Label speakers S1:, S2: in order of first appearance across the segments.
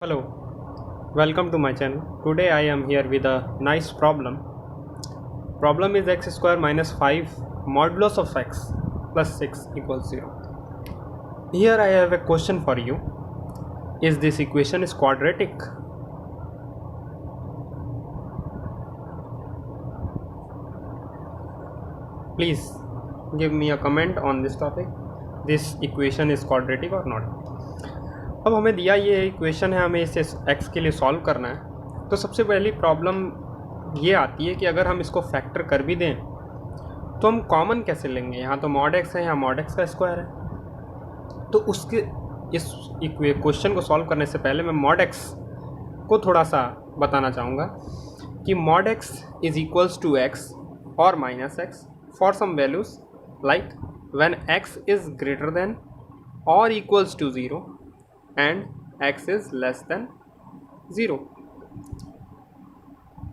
S1: Hello, welcome to my channel. Today I am here with a nice problem. Problem is x square minus 5 modulus of x plus 6 equals 0. Here I have a question for you. Is this equation is quadratic? Please give me a comment on this topic. This equation is quadratic or not? अब हमें दिया ये equation है, हमें इसे x के लिए solve करना है। तो सबसे पहली प्रॉब्लम ये आती है कि अगर हम इसको फैक्टर कर भी दें तो हम कॉमन कैसे लेंगे। यहाँ तो मॉड x है, यहाँ मॉड x का स्क्वायर है। तो उसके इस क्वेश्चन को सॉल्व करने से पहले मैं मॉड x को थोड़ा सा बताना चाहूँगा कि mod x is equals to x और minus x for some values like when x is greater than और equals to 0 and x is less than 0.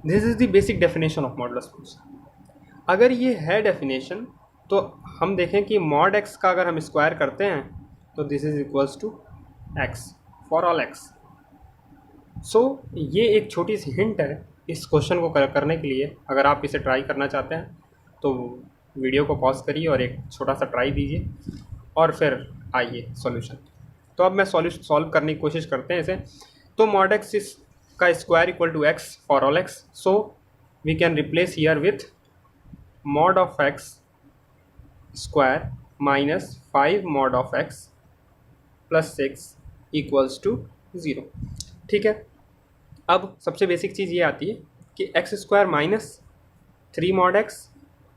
S1: This is the basic definition of modulus function. अगर ये है definition तो हम देखें कि mod x का अगर हम स्क्वायर करते हैं तो this is equals to x for all x. So ये एक छोटी सी हिंट है इस क्वेश्चन को करने के लिए. अगर आप इसे ट्राई करना चाहते हैं तो वीडियो को पॉज करिए और एक छोटा सा ट्राई दीजिए और फिर आइए सॉल्यूशन. तो अब मैं सॉल्व करने की कोशिश करते हैं इसे. तो मॉड एक्स इस का square equal to x for all x. So we can replace here with mod of x square minus 5 mod of x plus 6 equals to 0. ठीक है. अब सबसे बेसिक चीज़ ये आती है कि x square minus 3 mod x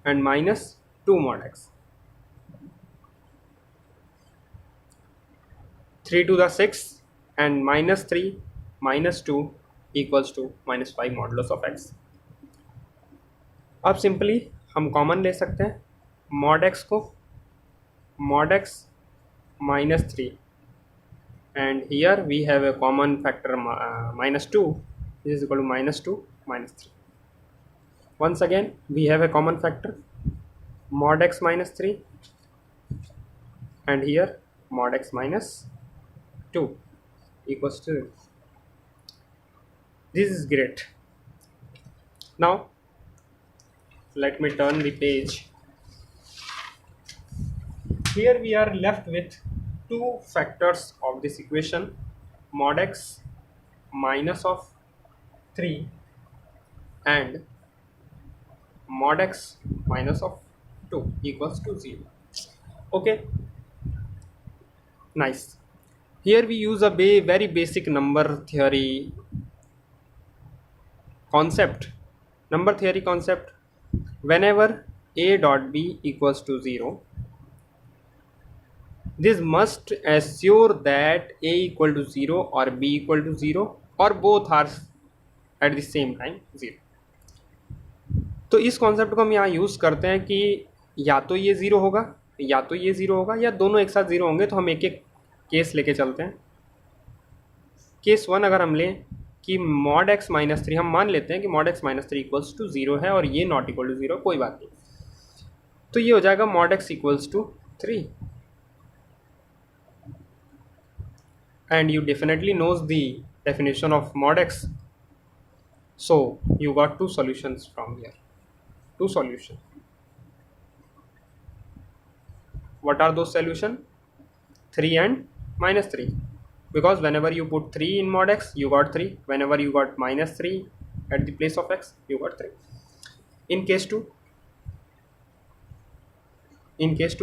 S1: and minus 2 mod x. 3 to the 6 and minus 3 minus 2 equals to minus 5 modulus of x. अब simply हम कॉमन ले सकते हैं मॉड x को, mod x minus 3 and here we have a common factor minus 2. This is equal to minus 2 minus 3. Once again we have a common factor mod x minus 3 and here mod x minus 2 equals to 0. This is great. Now let me turn the page. Here we are left with two factors of this equation, mod x minus of 3 and mod x minus of 2 equals to 0. Okay, nice. Here we use a very basic number theory concept. Number theory concept. Whenever a dot b equals to 0, this must assure that a equal to 0 or b equal to 0 or both are at the same time 0. तो इस concept को हम यहाँ use करते हैं कि या तो ये 0 होगा या तो ये 0 होगा या दोनों एक साथ 0 होंगे. तो हम एक एक केस लेके चलते हैं. केस 1 अगर हम लें कि मॉड एक्स माइनस 3, हम मान लेते हैं कि mod x minus 3 equals to 0 है और ये नॉट इक्वल टू 0, कोई बात नहीं. तो ये हो जाएगा mod x equals to 3 and you definitely knows the definition of mod x. So you got two solutions from here. Two solution. what are those solution? 3 and minus 3, because whenever you put 3 in mod x you got 3, whenever you got minus 3 at the place of x you got 3. In case 2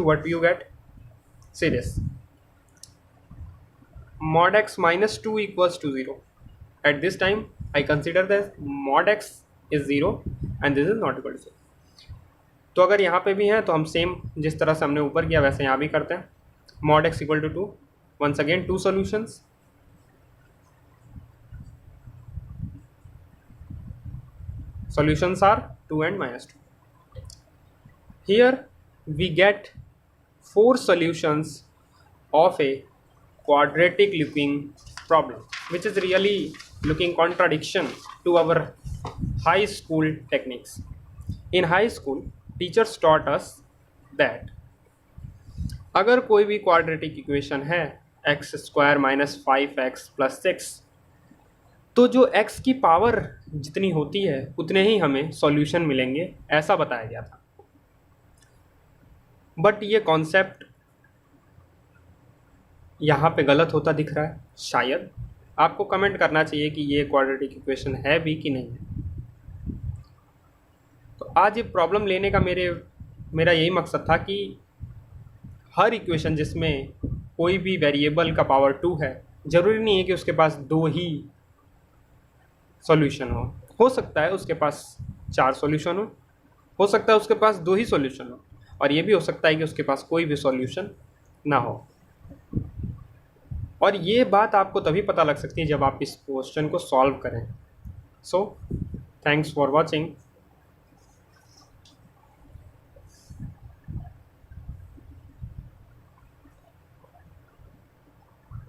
S1: what do you get? See this, mod x minus 2 equals to 0. At this time I consider that mod x is 0 and this is not equal to 0. तो अगर यहाँ पे भी हैं तो हम same जिस तरह से हमने ऊपर किया वैसे यहाँ भी करते हैं. mod x equal to 2. Once again two solutions. Solutions are 2 and minus 2. Here we get 4 solutions of a quadratic looking problem, which is really looking contradiction to our high school techniques. In high school teachers taught us that अगर कोई भी quadratic equation है x square minus 5x plus 6 तो जो x की power जितनी होती है उतने ही हमें सॉल्यूशन मिलेंगे, ऐसा बताया गया था। बट ये कॉन्सेप्ट यहाँ पे गलत होता दिख रहा है। शायद आपको कमेंट करना चाहिए कि ये क्वाड्रेटिक इक्वेशन है भी कि नहीं है। तो आज ये प्रॉब्लम लेने का मेरा यही मकसद था कि हर इक्वेशन जिसमें कोई भी वेरिएबल का पावर 2 है, ज़रूरी नहीं है कि उसके पास 2 ही सॉल्यूशन हो सकता है उसके पास 4 सॉल्यूशन हो सकता है उसके पास 2 ही सॉल्यूशन हो, और ये भी हो सकता है कि उसके पास कोई भी सॉल्यूशन ना हो। और ये बात आपको तभी पता लग सकती है जब आप इस क्वेश्चन को सॉल्व करें। So thanks for watching.